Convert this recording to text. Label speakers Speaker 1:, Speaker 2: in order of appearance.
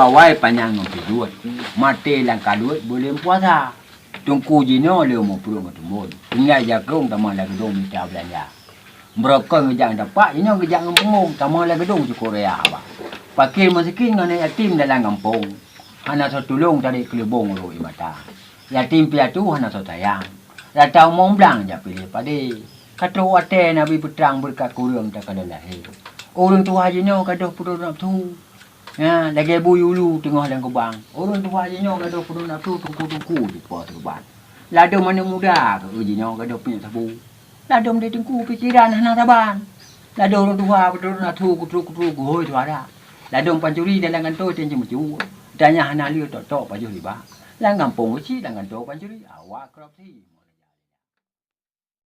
Speaker 1: awai panjang ngompiduat. Mati lang kaluat boleh puasa. Tungku jino leo mau pulang ketemu. Tinggal jagung taman lagi dong minta belanja. Mereka ngejang dapat, ini ngejang ngempung. Taman lagi dong di Korea apa. Pakir miskin dengan yatim dalam kampung. Hana setulung dari kelubung roi mata. Yatim piatu hana sotayang. Datang momblang ja pilih padi. Kata wate nabi petrang berkat kurang tak ada lahir. Orang tua jino kadoh puru nafsu. Ya, lagi buyulu tengah lang kubang. Orang tua jino kadoh puru nafsu tungku-tungku di bawah terbang. Lado mana muda ke jino kadoh punya sabu. Lado dia tungku pikiran hana taban. Lado orang tua puru nafsu kutru-kutru goy tu ada. Lado pancuri dalam kantor tenje mucu. Tanya hana liu tok-tok baju riba. Lang kampung uci dengan tok pancuri awak kerap sih.